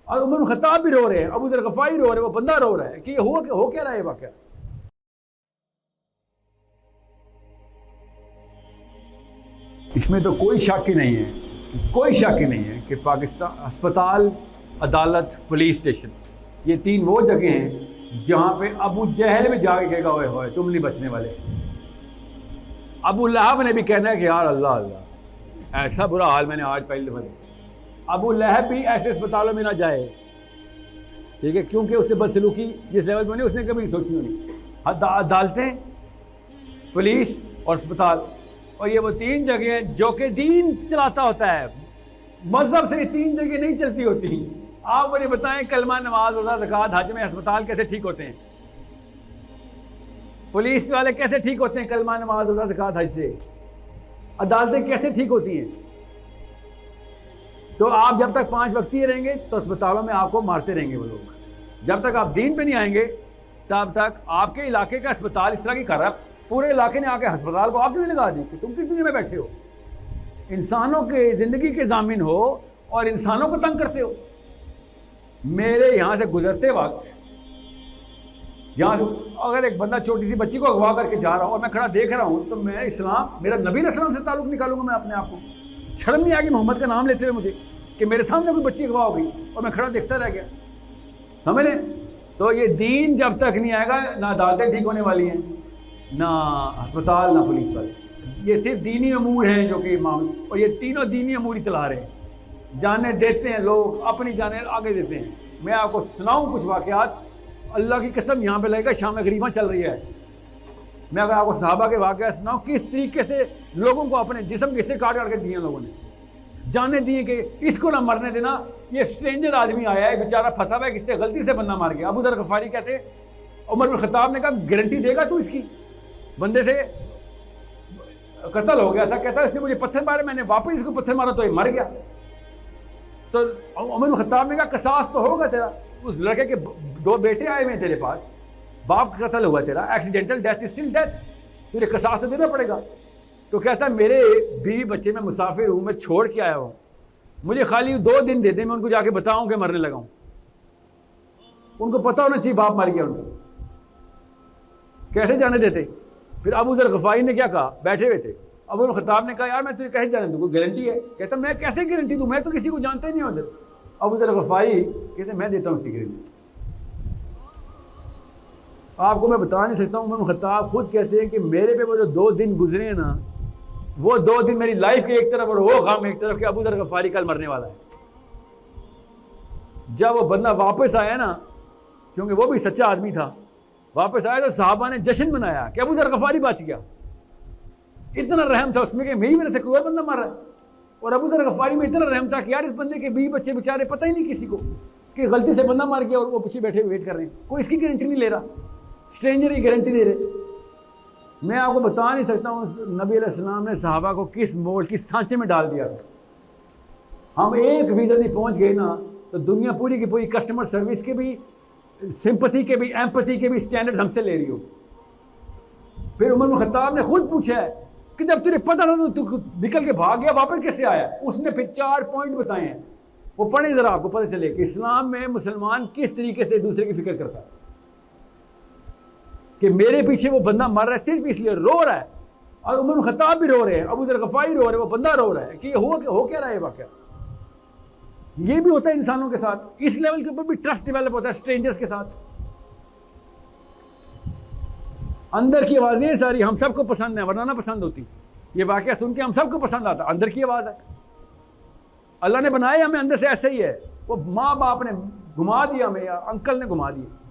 और Umar Khattab भी रो रहे हैं, अबू ज़र गफ़ारी रो रहे हैं, वो बंदा रो रहा है कि ये हो क्या रहा है वाक़या। इसमें तो कोई शक ही नहीं है, कोई शक ही नहीं है कि पाकिस्तान अस्पताल, अदालत, पुलिस स्टेशन, ये तीन वो जगह हैं जहाँ पे अबू जहल में जाके कहेगा ओए होए तुम नहीं बचने वाले। अबू लहब ने भी कहना है कि यार अल्लाह अल्लाह, ऐसा बुरा हाल मैंने आज पहली दफ़ा देखा। अबू लहब भी ऐसे अस्पतालों में ना जाए, ठीक है, क्योंकि उससे बदसलूकी जिस लेवल पर नहीं उसने कभी नहीं सोची होनी। अदालतें, पुलिस और अस्पताल, और ये वो तीन जगह हैं जो कि दीन चलाता होता है। मजहब से ये तीन जगह नहीं चलती होती। आप मुझे बताएं, कलमा, नमाज, रोज़ा, ज़कात, हज में अस्पताल कैसे ठीक होते हैं? पुलिस वाले कैसे ठीक होते हैं कलमा, नमाज, रोज़ा, ज़कात, हज से? अदालतें कैसे ठीक होती हैं? तो आप जब तक 5 वक्ती रहेंगे तो अस्पतालों में आपको मारते रहेंगे वो लोग। जब तक आप दीन पे नहीं आएंगे तब तक आपके इलाके का अस्पताल इस तरह की कर रहा है, पूरे इलाके ने आके अस्पताल को आग नहीं लगा दी कि तुम किस दुनिया में बैठे हो, इंसानों के ज़िंदगी के ज़ामिन हो और इंसानों को तंग करते हो। मेरे यहाँ से गुजरते वक्त, यहाँ से अगर एक बंदा छोटी सी बच्ची को अगवा करके जा रहा हूँ और मैं खड़ा देख रहा हूँ, तो मैं इस्लाम, मेरा नबी इस्लाम से ताल्लुक़ निकालूंगा मैं अपने आप को? शर्म नहीं आएगी मोहम्मद का नाम लेते हुए मुझे कि मेरे सामने कोई बच्ची अगवा हो गई और मैं खड़ा देखता रह गया? समझ लें? तो ये दीन जब तक नहीं आएगा, ना अदालतें ठीक होने वाली हैं, ना अस्पताल, ना पुलिस वाले। ये सिर्फ दीनी अमूर हैं जो कि मामले, और ये तीनों दीनी अमूर ही चला रहे हैं। जाने देते हैं लोग, अपनी जाने आगे देते हैं। मैं आपको सुनाऊं कुछ वाक़यात, अल्लाह की कसम यहाँ पे लगेगा शाम में गरीबा चल रही है। मैं अगर आपको सहाबा के वाक़यात सुनाऊं, किस तरीके से लोगों को अपने जिस्म के हिस्से काट काट के दिए लोगों ने, जाने दिए कि इसको ना मरने देना। ये स्ट्रेंजर आदमी आया है, बेचारा फंसा हुआ है, किससे गलती से बंदा मार गया। अबू ज़र गफ़ारी कहते, उमर बिन ख़त्ताब ने कहा गारंटी देगा तू इसकी? बंदे से कत्ल हो गया था, कहता है इसने मुझे पत्थर मारे, मैंने वापस इसको पत्थर मारा तो ये मर गया। तो उमर बिन ख़त्ताब ने कहा कसास तो होगा तेरा, उस लड़के के 2 बेटे आए हुए तेरे पास, बाप का कत्ल हुआ तेरा, एक्सीडेंटल डेथ, स्टिल डेथ, तुझे कसास तो देना पड़ेगा। तो कहता है मेरे बीवी बच्चे मैं मुसाफिर हूँ, मैं छोड़ के आया हूँ, मुझे खाली 2 दिन दे दे, मैं उनको जाके बताऊँ कि मरने लगा हूँ। उनको पता होना चाहिए बाप मर गया उनको, कैसे जाने देते? फिर अबू ज़र गफ़ारी ने क्या कहा, बैठे हुए थे, अबू ख़त्ताब ने कहा यार मैं तुझे कैसे जाने दूँ, कोई गारंटी है? कहता मैं कैसे गारंटी दूँ, मैं तो किसी को जानता ही नहीं हूँ। अबू ज़र गफ़ारी कहते मैं देता हूँ उसकी गारंटी। आपको मैं बता नहीं सकता हूँ, उमर ख़त्ताब खुद कहते हैं कि मेरे पे वो जो 2 दिन गुजरे हैं ना, वो 2 दिन मेरी लाइफ के एक तरफ और वो गम एक तरफ कि अबू ज़र गफ़ारी कल मरने वाला है। जब वो बंदा वापस आया ना, क्योंकि वो भी सच्चा आदमी था, वापस आया तो सहाबा ने जश्न मनाया कि अबू ज़र गफ़ारी बच गया। इतना रहम था उसमें कि मेरी वजह से कोई और बंदा मर रहा है, और अबू ज़र गफ़ारी में इतना रहम था कि यार इस बंदे के बीवी बच्चे बेचारे पता ही नहीं किसी को कि गलती से बंदा मार गया और वो पीछे बैठे वेट कर रहे हैं, कोई इसकी गारंटी नहीं ले रहा, स्ट्रेंजर की गारंटी दे रहे। मैं आपको बता नहीं सकता हूँ नबी अलैहिस्सलाम ने सहाबा को किस मोड़, किस सांचे में डाल दिया था। हम एक फीसदी पहुँच गए ना तो दुनिया पूरी की पूरी कस्टमर सर्विस के भी, सिंपैथी के भी, एम्पैथी के भी स्टैंडर्ड हमसे ले रही हो। फिर उमर बिन ख़त्ताब ने खुद पूछा है कि जब तुझे पता था तो तू निकल के भाग गया, वापस कैसे आया? उसने फिर 4 पॉइंट बताए हैं, वो पढ़े ज़रा, आपको पता चले कि इस्लाम में मुसलमान किस तरीके से दूसरे की फिक्र करता है, कि मेरे पीछे वो बंदा मर रहा है सिर्फ इसलिए, रो रहा है, और उमर बिन ख़त्ताब भी रो रहे हैं, अबू ज़र गफ़ारी रो रहे हैं, वो बंदा रो रहा है कि हो क्या रहा है वाक़या। ये भी होता है इंसानों के साथ, इस लेवल के ऊपर भी ट्रस्ट डेवलप होता है स्ट्रेंजर्स के साथ। अंदर की आवाज़ें सारी हम सबको पसंद है, वरना ना पसंद होती। ये वाक़या सुन के हम सबको पसंद आता, अंदर की आवाज़ है। अल्लाह ने बनाया हमें अंदर से ऐसे ही है, वो माँ बाप ने घुमा दिया हमें या अंकल ने घुमा दिया।